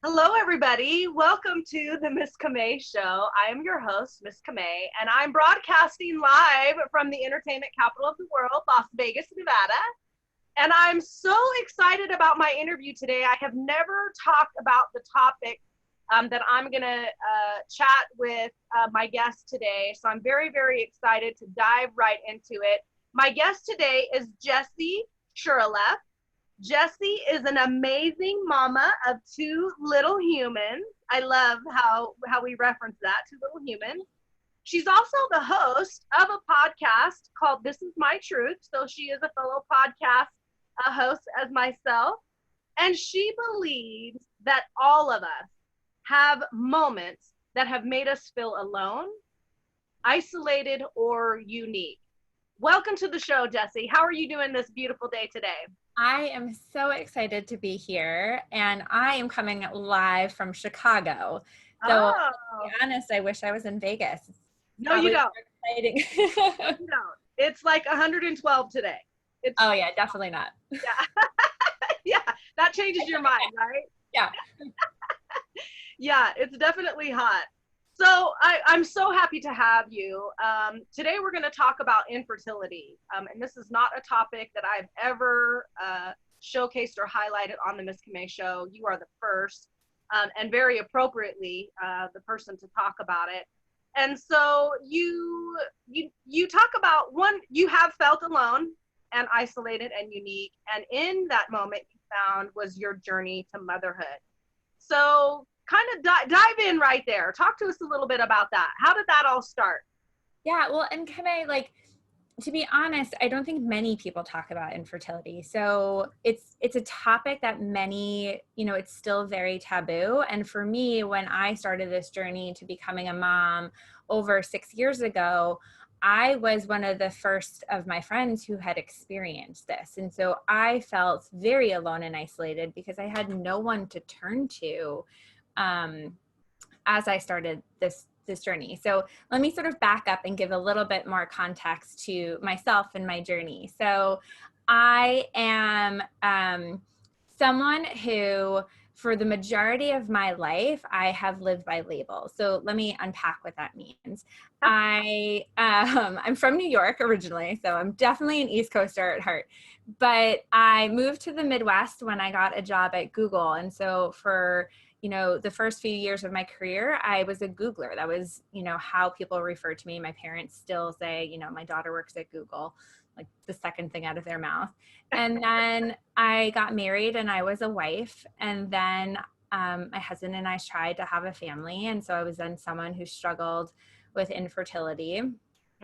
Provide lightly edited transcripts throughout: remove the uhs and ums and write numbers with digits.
Hello, everybody. Welcome to the Miss Camay Show. I am your host, Miss Camay, and I'm broadcasting live from the entertainment capital of the world, Las Vegas, Nevada. And I'm so excited about my interview today. I have never talked about the topic that I'm going to chat with my guest today. So I'm very, very excited to dive right into it. My guest today is Jessi Shuraleff. Jessi is an amazing mama of two little humans. I love how we reference that, two little humans. She's also the host of a podcast called This Is My Truth. So she is a fellow podcast host as myself. And she believes that all of us have moments that have made us feel alone, isolated, or unique. Welcome to the show, Jessi. How are you doing this beautiful day today? I am so excited to be here, and I am coming live from Chicago. So, to be honest, I wish I was in Vegas. No, you don't. Exciting. No, you don't. It's like 112 today. Oh, yeah, definitely not. Yeah. Yeah, that changes your mind, right? Yeah. Yeah, it's definitely hot. So I'm so happy to have you. Today we're going to talk about infertility. And this is not a topic that I've ever showcased or highlighted on the Miss Camay Show. You are the first, and very appropriately, the person to talk about it. And so you talk about you have felt alone and isolated and unique. And in that moment you found was your journey to motherhood. So kind of dive in right there. Talk to us a little bit about that. How did that all start? Yeah, well, and to be honest, I don't think many people talk about infertility. So it's a topic that many, it's still very taboo. And for me, when I started this journey to becoming a mom over 6 years ago, I was one of the first of my friends who had experienced this. And so I felt very alone and isolated because I had no one to turn to as I started this journey. So let me sort of back up and give a little bit more context to myself and my journey. So I am someone who, for the majority of my life, I have lived by label. So let me unpack what that means. I'm from New York originally, so I'm definitely an East Coaster at heart. But I moved to the Midwest when I got a job at Google. And so for the first few years of my career, I was a Googler. That was, how people refer to me. My parents still say, my daughter works at Google, like the second thing out of their mouth. And then I got married and I was a wife. And then my husband and I tried to have a family. And so I was then someone who struggled with infertility.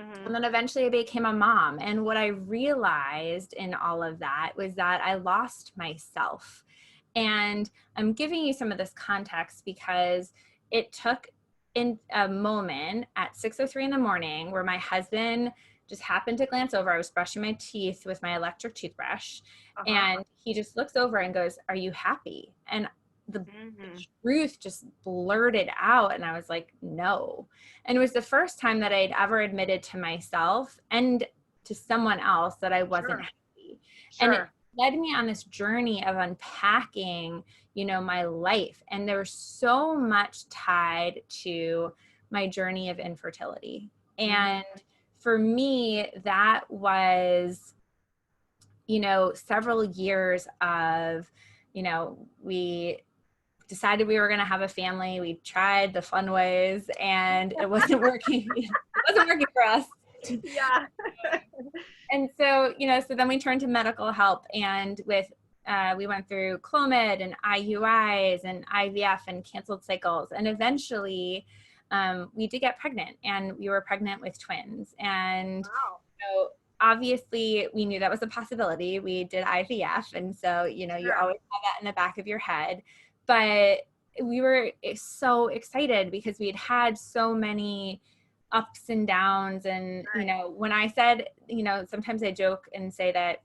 Mm-hmm. And then eventually I became a mom. And what I realized in all of that was that I lost myself. And I'm giving you some of this context because it took in a moment at 6:03 in the morning where my husband just happened to glance over. I was brushing my teeth with my electric toothbrush. Uh-huh. And he just looks over and goes, "Are you happy?" And the truth just blurted out. And I was like, no. And it was the first time that I'd ever admitted to myself and to someone else that I wasn't happy. Sure. And it led me on this journey of unpacking, my life. And there was so much tied to my journey of infertility. And for me, that was, several years of, we decided we were going to have a family. We tried the fun ways and it wasn't working. It wasn't working for us. Yeah. And so, so then we turned to medical help, and we went through Clomid and IUIs and IVF and canceled cycles. And eventually we did get pregnant, and we were pregnant with twins. And so obviously we knew that was a possibility. We did IVF. And so, you always have that in the back of your head. But we were so excited because we had so many ups and downs. And, when I said, sometimes I joke and say that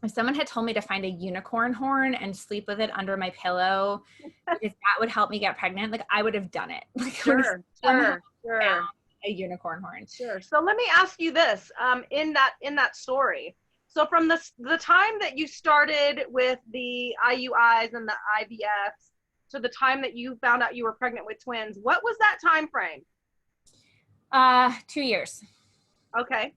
if someone had told me to find a unicorn horn and sleep with it under my pillow, because that would help me get pregnant, like I would have done it. Like, sure. A unicorn horn. Sure. So let me ask you this, in that story. So from the time that you started with the IUIs and the IVFs, to the time that you found out you were pregnant with twins, what was that time frame? 2 years. Okay.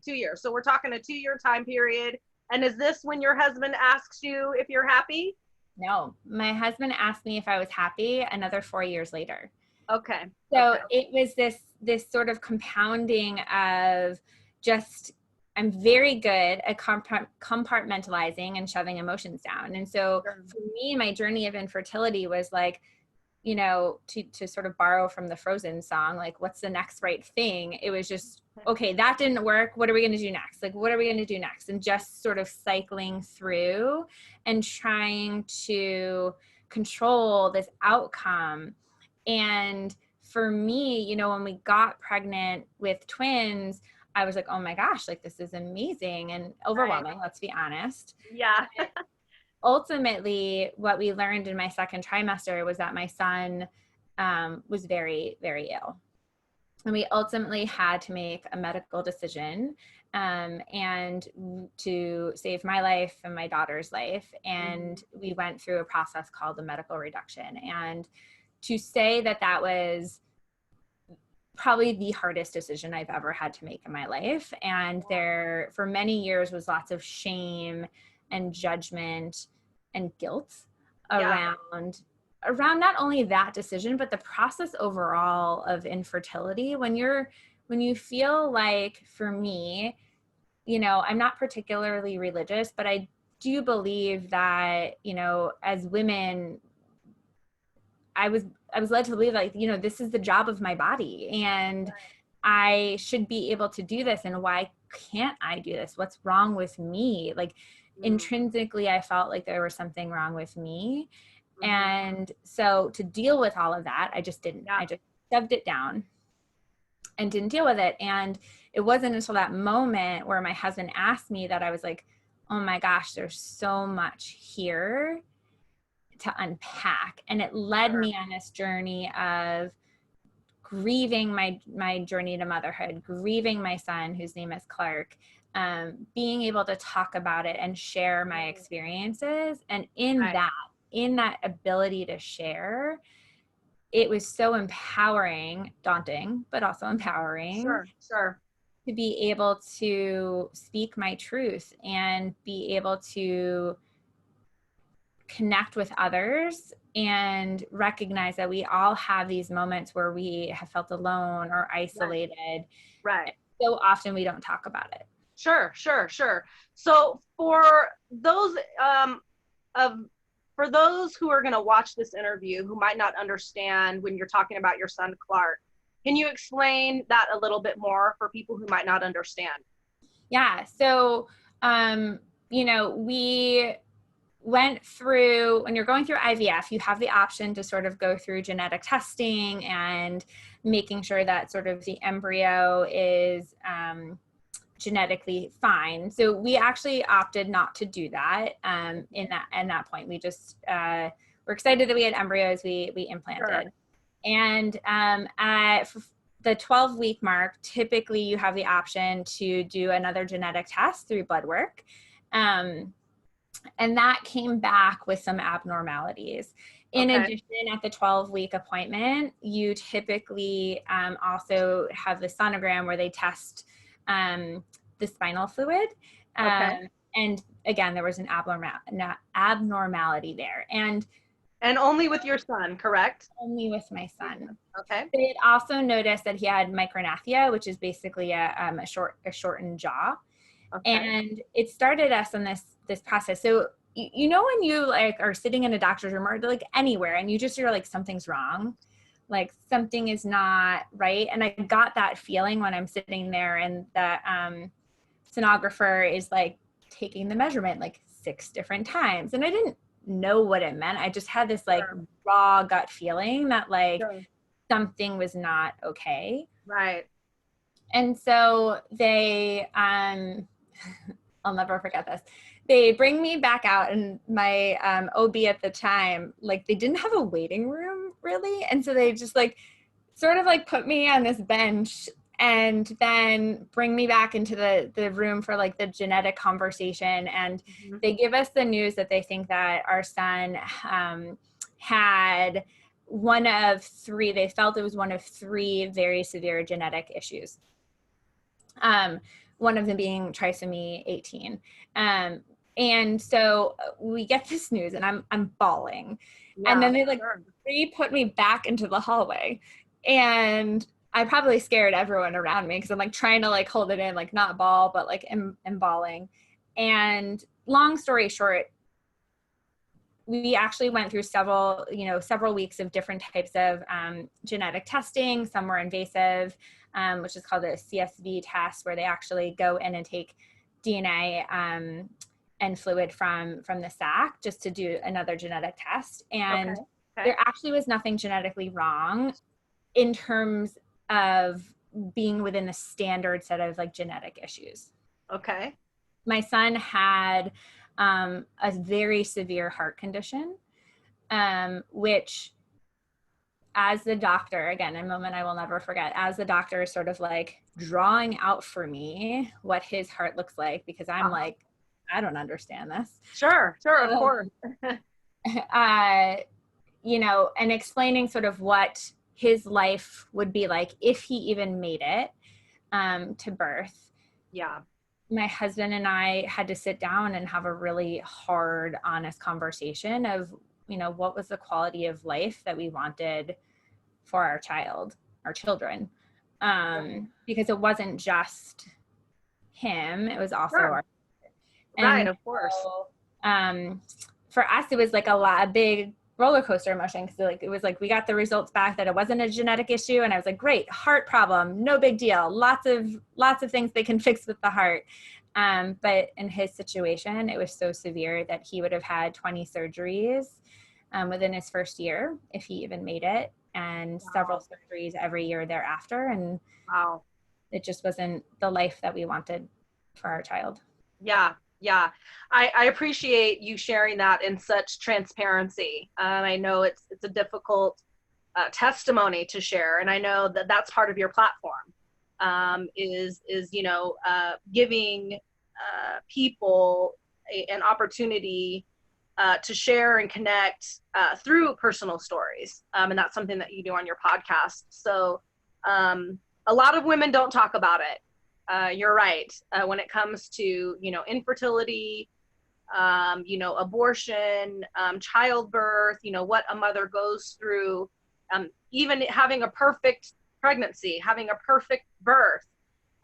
2 years. So we're talking a 2-year time period. And is this when your husband asks you if you're happy? No, my husband asked me if I was happy another 4 years later. Okay. So okay. it was this sort of compounding of just, I'm very good at compartmentalizing and shoving emotions down. And so for me, my journey of infertility was like, you know, to sort of borrow from the Frozen song, like, what's the next right thing? It was just, okay, that didn't work. What are we going to do next? Like, what are we going to do next? And just sort of cycling through and trying to control this outcome. And for me, you know, when we got pregnant with twins, I was like, oh my gosh, like, this is amazing and overwhelming. Let's be honest. Yeah. Ultimately, what we learned in my second trimester was that my son was very, very ill. And we ultimately had to make a medical decision and to save my life and my daughter's life. And we went through a process called a medical reduction. And to say that that was probably the hardest decision I've ever had to make in my life. And there, for many years, was lots of shame and judgment and guilt around not only that decision, but the process overall of infertility. When you feel like, for me, you know, I'm not particularly religious, but I do believe that, you know, as women, I was led to believe, like, you know, this is the job of my body and I should be able to do this. And why can't I do this? What's wrong with me? Like, intrinsically, I felt like there was something wrong with me. And so to deal with all of that, I just didn't. I just shoved it down and didn't deal with it. And it wasn't until that moment where my husband asked me that I was like, oh my gosh, there's so much here to unpack. And it led me on this journey of grieving my journey to motherhood, grieving my son, whose name is Clark, being able to talk about it and share my experiences. And in that ability to share, it was so empowering, daunting, but also empowering. Sure. To be able to speak my truth and be able to connect with others and recognize that we all have these moments where we have felt alone or isolated. Right. So often we don't talk about it. Sure. So for those for those who are going to watch this interview who might not understand when you're talking about your son Clark, can you explain that a little bit more for people who might not understand? Yeah. So, you know, we went through, when you're going through IVF, you have the option to sort of go through genetic testing and making sure that sort of the embryo is genetically fine. So we actually opted not to do that. In that point, we just were excited that we had embryos. We implanted. Sure. And at the 12-week mark, typically you have the option to do another genetic test through blood work. And that came back with some abnormalities. In addition, at the 12-week appointment, you typically also have the sonogram where they test the spinal fluid. And again, there was an abnormality there. And only with your son, correct? Only with my son. Okay. They had also noticed that he had micronathia, which is basically a shortened jaw. Okay. And it started us on this process. So you know, when you like are sitting in a doctor's room or like anywhere and you're like, something's wrong, like something is not right. And I got that feeling when I'm sitting there and the sonographer is like taking the measurement like 6 different times. And I didn't know what it meant. I just had this like raw gut feeling that like something was not okay. Right. And so they, I'll never forget this. They bring me back out, and my OB at the time, like they didn't have a waiting room really. And so they just like sort of like put me on this bench and then bring me back into the room for like the genetic conversation. And they give us the news that they think that our son had one of three, they felt it was one of three very severe genetic issues. One of them being trisomy 18. And so we get this news and I'm bawling. Yeah, and then they put me back into the hallway, and I probably scared everyone around me because I'm like trying to like hold it in, like not bawl, but like am bawling. And long story short, we actually went through several weeks of different types of genetic testing. Some were invasive, which is called a CSV test, where they actually go in and take DNA and fluid from the sac just to do another genetic test. And there actually was nothing genetically wrong in terms of being within the standard set of like genetic issues. Okay. My son had a very severe heart condition, which, as the doctor, again, a moment I will never forget, as the doctor is sort of like drawing out for me what his heart looks like, because I'm like, I don't understand this. Sure, of course. And explaining sort of what his life would be like if he even made it to birth. Yeah. My husband and I had to sit down and have a really hard, honest conversation of, what was the quality of life that we wanted for our children. Because it wasn't just him, it was also our. Right, of course. So, for us, it was like a big roller coaster emotion, because it was like we got the results back that it wasn't a genetic issue, and I was like, great, heart problem, no big deal, lots of things they can fix with the heart. But in his situation, it was so severe that he would have had 20 surgeries within his first year if he even made it, and several surgeries every year thereafter. And it just wasn't the life that we wanted for our child. Yeah. I appreciate you sharing that in such transparency. I know it's a difficult testimony to share, and I know that that's part of your platform, is giving people an opportunity to share and connect through personal stories, and that's something that you do on your podcast. So a lot of women don't talk about it. You're right. When it comes to, infertility, abortion, childbirth, what a mother goes through, even having a perfect pregnancy, having a perfect birth,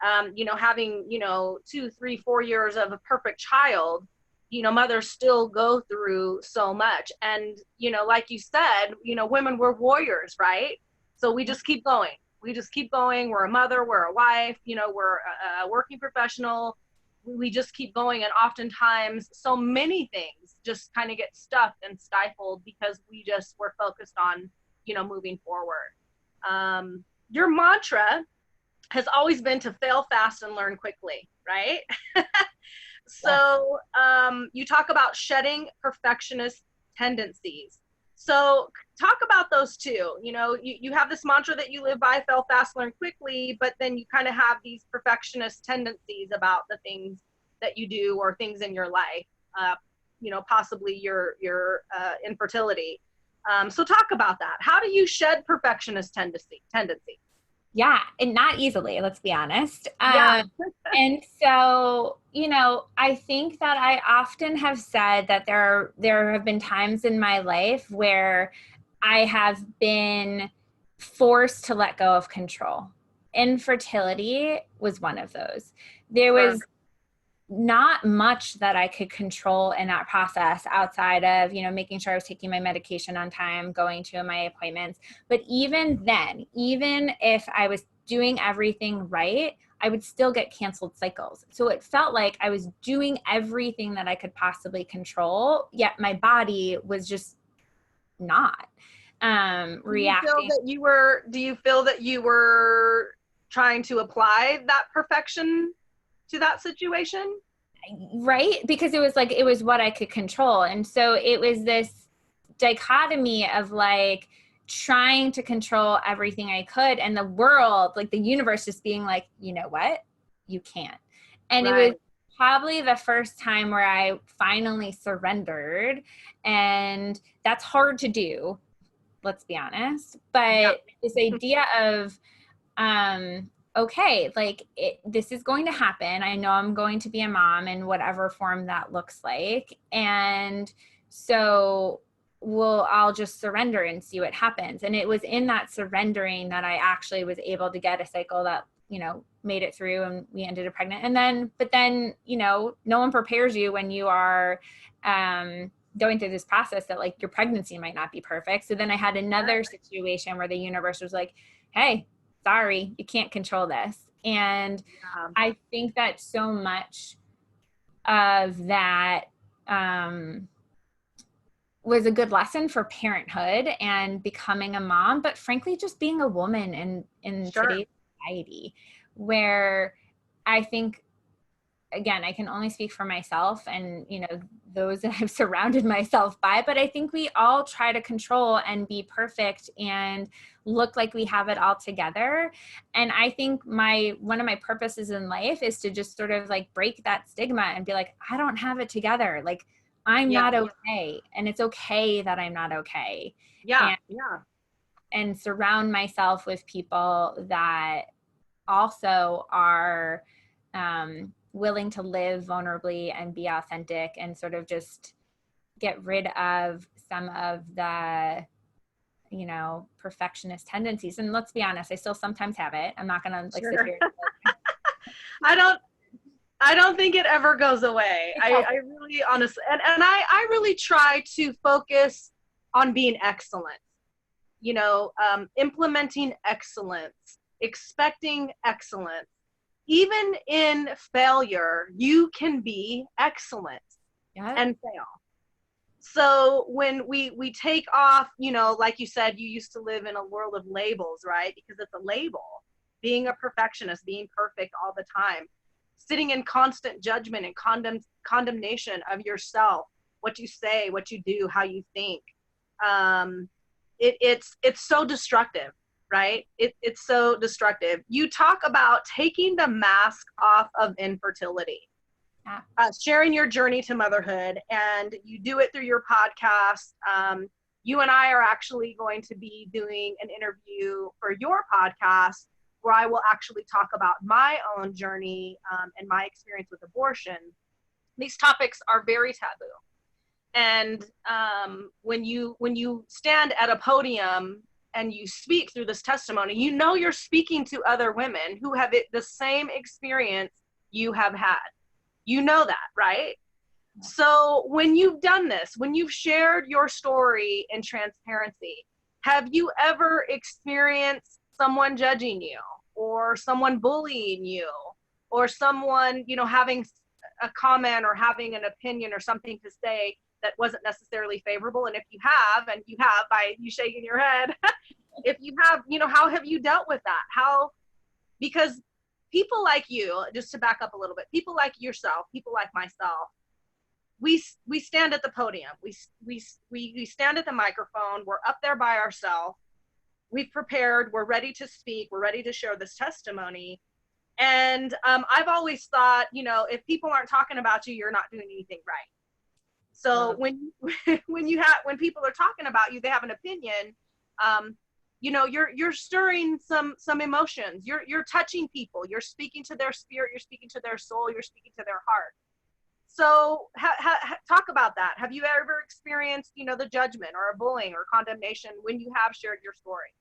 having, 2, 3, 4 years of a perfect child, mothers still go through so much. And, like you said, women were warriors, right? So we just keep going. We're a mother, we're a wife, we're a working professional. We just keep going. And oftentimes so many things just kind of get stuffed and stifled because we're focused on, moving forward. Your mantra has always been to fail fast and learn quickly, right? So you talk about shedding perfectionist tendencies. So talk about those two. You have this mantra that you live by, fail fast, learn quickly, but then you kind of have these perfectionist tendencies about the things that you do or things in your life, possibly your infertility. So talk about that. How do you shed perfectionist tendency? Yeah, and not easily, let's be honest. And so, I think that I often have said that there have been times in my life where I have been forced to let go of control. Infertility was one of those. There was not much that I could control in that process outside of, making sure I was taking my medication on time, going to my appointments. But even then, even if I was doing everything right, I would still get canceled cycles. So it felt like I was doing everything that I could possibly control, yet my body was just not reacting. Do you feel that you were trying to apply that perfection to that situation? Right? Because it was what I could control. And so it was this dichotomy of like trying to control everything I could, and the world, like the universe just being like, you know what? You can't. And It was probably the first time where I finally surrendered. And that's hard to do, let's be honest. But this idea of, okay, like this is going to happen. I know I'm going to be a mom in whatever form that looks like. And so I'll just surrender and see what happens. And it was in that surrendering that I actually was able to get a cycle that, made it through, and we ended up pregnant. But then, no one prepares you when you are, going through this process that like your pregnancy might not be perfect. So then I had another situation where the universe was like, hey, sorry, you can't control this. And I think that so much of that, was a good lesson for parenthood and becoming a mom, but frankly, just being a woman in today's society, where I think, again, I can only speak for myself and, those that I've surrounded myself by, but I think we all try to control and be perfect and look like we have it all together. And I think one of my purposes in life is to just sort of like break that stigma and be like, I don't have it together. Like, I'm not okay. And it's okay that I'm not okay. And surround myself with people that also are willing to live vulnerably and be authentic, and sort of just get rid of some of the, perfectionist tendencies. And let's be honest, I still sometimes have it. I'm not going to sit here. I don't think it ever goes away. I really honestly, and I really try to focus on being excellent, implementing excellence, expecting excellence. Even in failure, you can be excellent and fail. So when we take off, like you said, you used to live in a world of labels, right? Because it's a label. Being a perfectionist, being perfect all the time, sitting in constant judgment and condemnation of yourself, what you say, what you do, how you think. It's so destructive, right? It's so destructive. You talk about taking the mask off of infertility, sharing your journey to motherhood, and you do it through your podcast. You and I are actually going to be doing an interview for your podcast where I will actually talk about my own journey and my experience with abortion. These topics are very taboo. And when you stand at a podium and you speak through this testimony, you're speaking to other women who have the same experience you have had. You know that, right? So when you've done this, when you've shared your story in transparency, have you ever experienced someone judging you, or someone bullying you, or someone, having a comment or having an opinion or something to say that wasn't necessarily favorable? And if you have, and you have by you shaking your head, if you have, how have you dealt with that? Because people like you, just to back up a little bit, people like yourself, people like myself, we stand at the podium, we stand at the microphone, we're up there by ourselves, we've prepared, we're ready to speak, we're ready to share this testimony. And I've always thought, if people aren't talking about you, you're not doing anything right. So when people are talking about you, they have an opinion, you're stirring some emotions, you're touching people, you're speaking to their spirit, you're speaking to their soul, you're speaking to their heart. So talk about that. Have you ever experienced, the judgment or a bullying or condemnation when you have shared your story?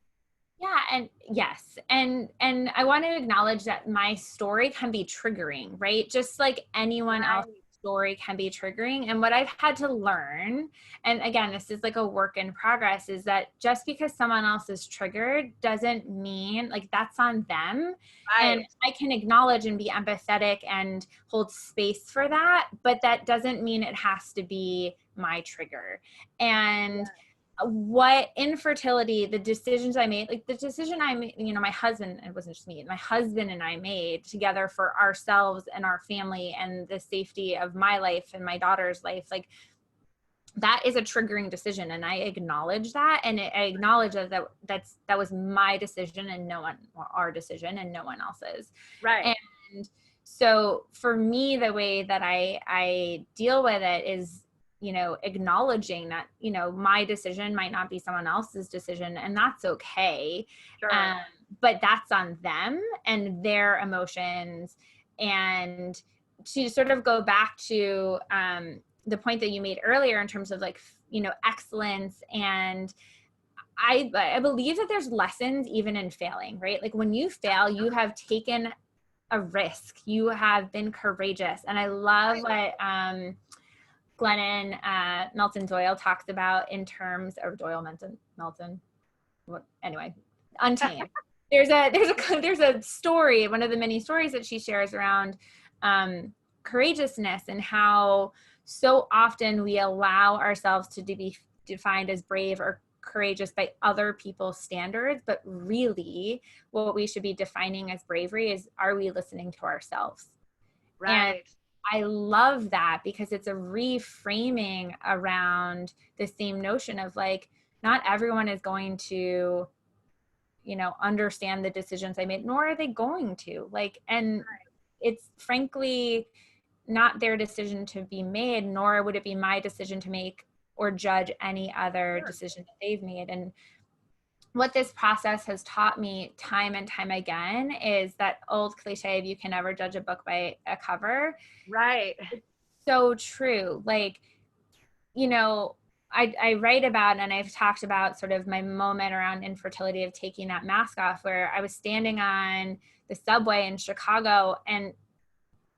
Yeah. And yes. And I want to acknowledge that my story can be triggering, right? Just like anyone else's story can be triggering. And what I've had to learn, and again, this is like a work in progress, is that just because someone else is triggered doesn't mean like that's on them. Right. And I can acknowledge and be empathetic and hold space for that, but that doesn't mean it has to be my trigger. And what infertility, the decisions I made, like the decision I made, my husband, it wasn't just me, my husband and I made together for ourselves and our family and the safety of my life and my daughter's life, like that is a triggering decision. And I acknowledge that. And I acknowledge that was my decision and our decision and no one else's. Right. And So for me, the way that I deal with it is, acknowledging that, my decision might not be someone else's decision, and that's okay. Sure. But that's on them and their emotions. And to sort of go back to the point that you made earlier in terms of like, excellence. And I believe that there's lessons even in failing, right? Like when you fail, you have taken a risk. You have been courageous. And I love what Glennon Melton Doyle talks about in terms of Melton. Anyway, Untamed. There's a story, one of the many stories that she shares around courageousness, and how so often we allow ourselves to be defined as brave or courageous by other people's standards, but really what we should be defining as bravery is, are we listening to ourselves? Right. And I love that, because it's a reframing around the same notion of like, not everyone is going to, understand the decisions I made, nor are they going to, like, and it's frankly not their decision to be made, nor would it be my decision to make or judge any other decision that they've made. And what this process has taught me time and time again is that old cliche of you can never judge a book by a cover. Right. It's so true. Like, I write about, and I've talked about sort of my moment around infertility of taking that mask off, where I was standing on the subway in Chicago and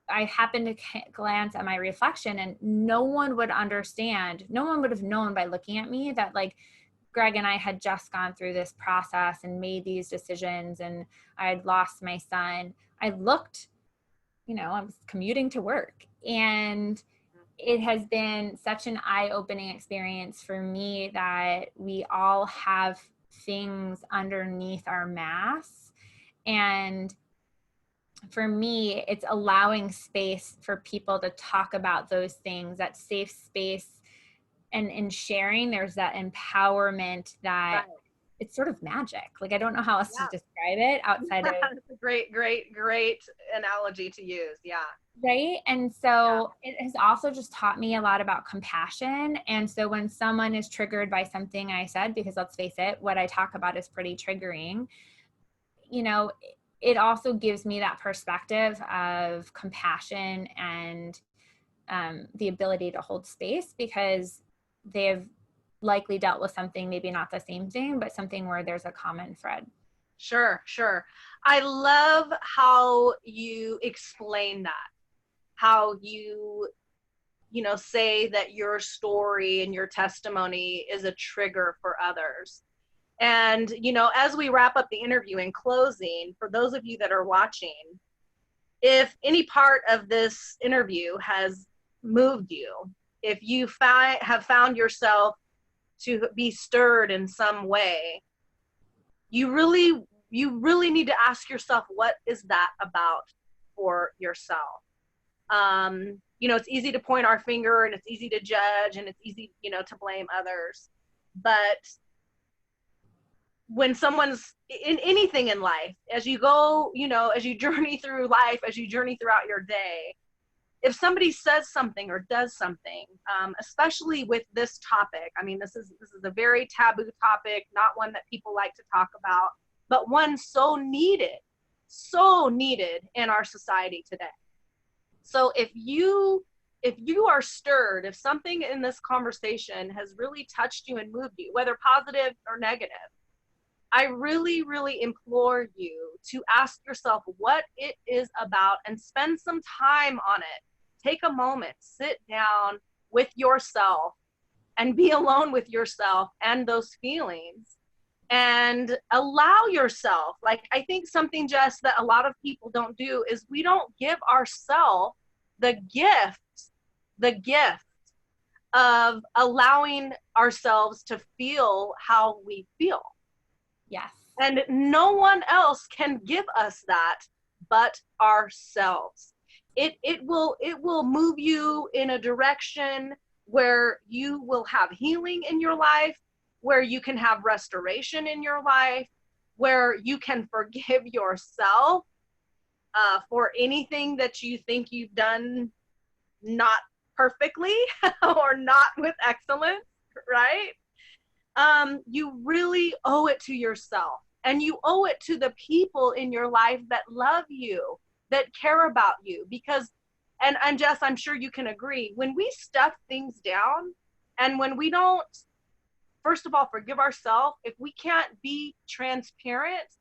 I happened to glance at my reflection, and no one would understand. No one would have known by looking at me that like Greg and I had just gone through this process and made these decisions, and I had lost my son. I looked, I was commuting to work, and it has been such an eye-opening experience for me that we all have things underneath our masks. And for me, it's allowing space for people to talk about those things, that safe space. And in sharing, there's that empowerment that it's sort of magic. Like, I don't know how else to describe it outside of. That's a great analogy to use. Yeah. Right. And so it has also just taught me a lot about compassion. And so when someone is triggered by something I said, because let's face it, what I talk about is pretty triggering, it also gives me that perspective of compassion and the ability to hold space, because they've likely dealt with something, maybe not the same thing, but something where there's a common thread. Sure. I love how you explain that, how you say that your story and your testimony is a trigger for others. And, as we wrap up the interview, in closing, for those of you that are watching, if any part of this interview has moved you, if you have found yourself to be stirred in some way, you really need to ask yourself, what is that about for yourself? It's easy to point our finger, and it's easy to judge, and it's easy, to blame others. But when someone's in anything in life, as you go, as you journey through life, as you journey throughout your day, if somebody says something or does something, especially with this topic, I mean, this is a very taboo topic, not one that people like to talk about, but one so needed in our society today. So if you are stirred, if something in this conversation has really touched you and moved you, whether positive or negative, I really, really implore you to ask yourself what it is about and spend some time on it. Take a moment, sit down with yourself and be alone with yourself and those feelings, and allow yourself, like, I think something, Jess, that a lot of people don't do is we don't give ourselves the gift of allowing ourselves to feel how we feel. Yes. And no one else can give us that but ourselves. It will move you in a direction where you will have healing in your life, where you can have restoration in your life, where you can forgive yourself, for anything that you think you've done not perfectly or not with excellence, right? You really owe it to yourself, and you owe it to the people in your life that love you, that care about you, because, and Jess, I'm sure you can agree, when we stuff things down and when we don't, first of all, forgive ourselves, if we can't be transparent,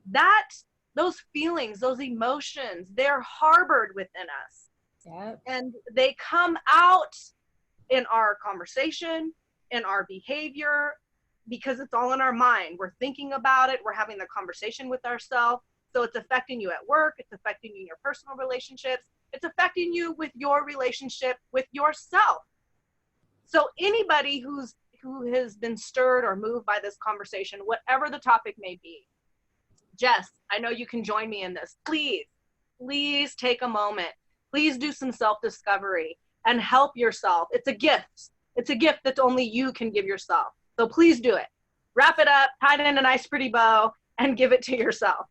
that those feelings, those emotions, they're harbored within us. Yep. And they come out in our conversation, in our behavior, because it's all in our mind. We're thinking about it. We're having the conversation with ourselves. So it's affecting you at work. It's affecting you in your personal relationships. It's affecting you with your relationship with yourself. So anybody who has been stirred or moved by this conversation, whatever the topic may be, Jess, I know you can join me in this. Please take a moment. Please do some self-discovery and help yourself. It's a gift. It's a gift that only you can give yourself. So please do it. Wrap it up, tie it in a nice pretty bow, and give it to yourself.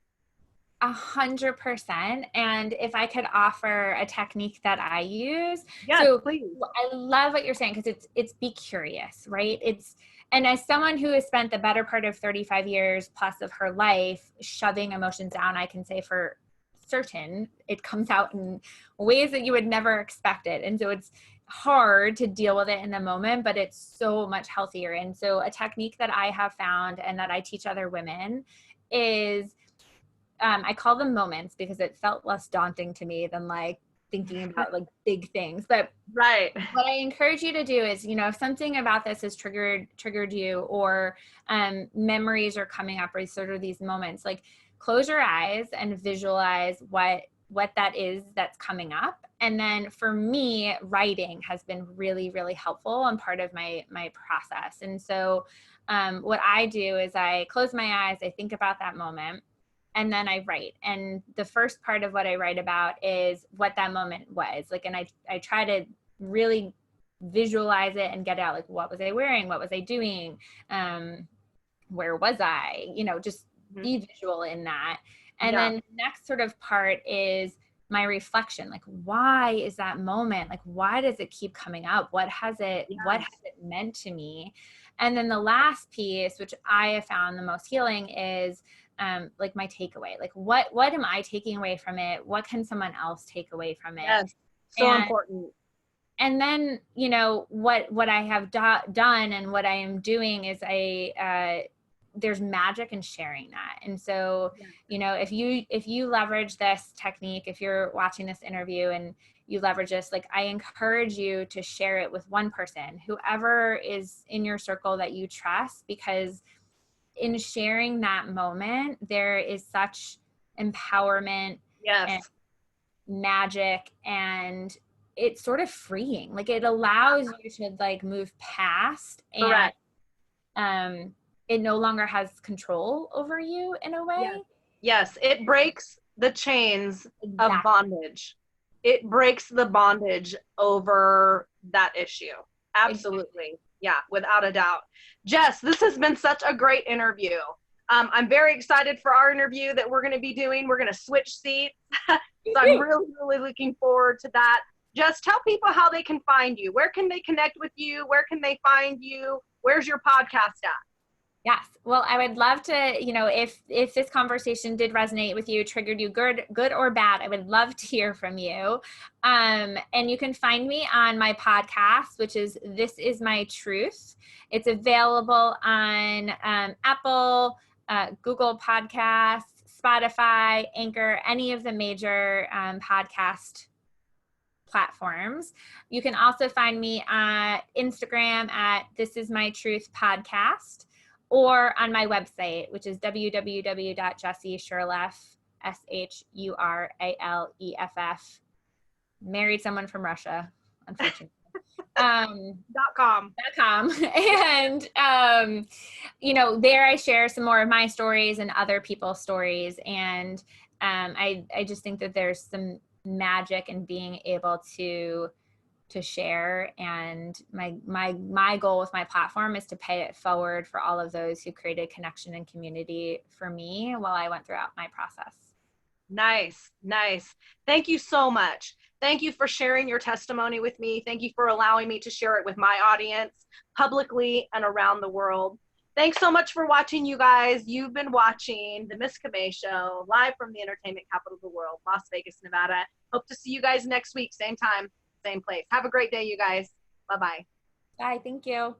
100%. And if I could offer a technique that I use, yes, so please. I love what you're saying, because it's be curious, right? And as someone who has spent the better part of 35 years plus of her life shoving emotions down, I can say for certain it comes out in ways that you would never expect it. And so it's hard to deal with it in the moment, but it's so much healthier. And so a technique that I have found and that I teach other women is, I call them moments because it felt less daunting to me than like thinking about like big things. But right, what I encourage you to do is, if something about this has triggered you, or memories are coming up, or sort of these moments, like close your eyes and visualize what that is that's coming up. And then for me, writing has been really, really helpful and part of my process. And so what I do is I close my eyes, I think about that moment, and then I write. And the first part of what I write about is what that moment was like. And I try to really visualize it and get out, like, what was I wearing? What was I doing? Where was I? Just be visual in that. And then the next sort of part is my reflection. Like, why is that moment? Like, why does it keep coming up? What has it meant to me? And then the last piece, which I have found the most healing, is like my takeaway. Like, what am I taking away from it? What can someone else take away from it? Yes, so important. And then, what I have done and what I am doing is there's magic in sharing that. And so, if you leverage this technique, if you're watching this interview and you leverage this, like, I encourage you to share it with one person, whoever is in your circle that you trust, because in sharing that moment, there is such empowerment and magic, and it's sort of freeing. Like, it allows you to like move past, and it no longer has control over you in a way. Yes, it breaks the chains of bondage. It breaks the bondage over that issue. Absolutely. Exactly. Yeah, without a doubt. Jess, this has been such a great interview. I'm very excited for our interview that we're going to be doing. We're going to switch seats. So I'm really, really looking forward to that. Jess, tell people how they can find you. Where can they connect with you? Where can they find you? Where's your podcast at? Yes. Well, I would love to, if this conversation did resonate with you, triggered you, good or bad, I would love to hear from you. And you can find me on my podcast, which is This Is My Truth. It's available on Apple, Google Podcasts, Spotify, Anchor, any of the major podcast platforms. You can also find me on Instagram at This Is My Truth Podcast, or on my website, which is www.Jessi Shuraleff, married someone from Russia, unfortunately. .com. And, there I share some more of my stories and other people's stories. And I just think that there's some magic in being able to share, and my goal with my platform is to pay it forward for all of those who created connection and community for me while I went throughout my process. Nice, nice. Thank you so much. Thank you for sharing your testimony with me. Thank you for allowing me to share it with my audience publicly and around the world. Thanks so much for watching, you guys. You've been watching the Miss Camay Show live from the entertainment capital of the world, Las Vegas, Nevada. Hope to see you guys next week, same time, same place. Have a great day, you guys. Bye-bye. Bye. Thank you.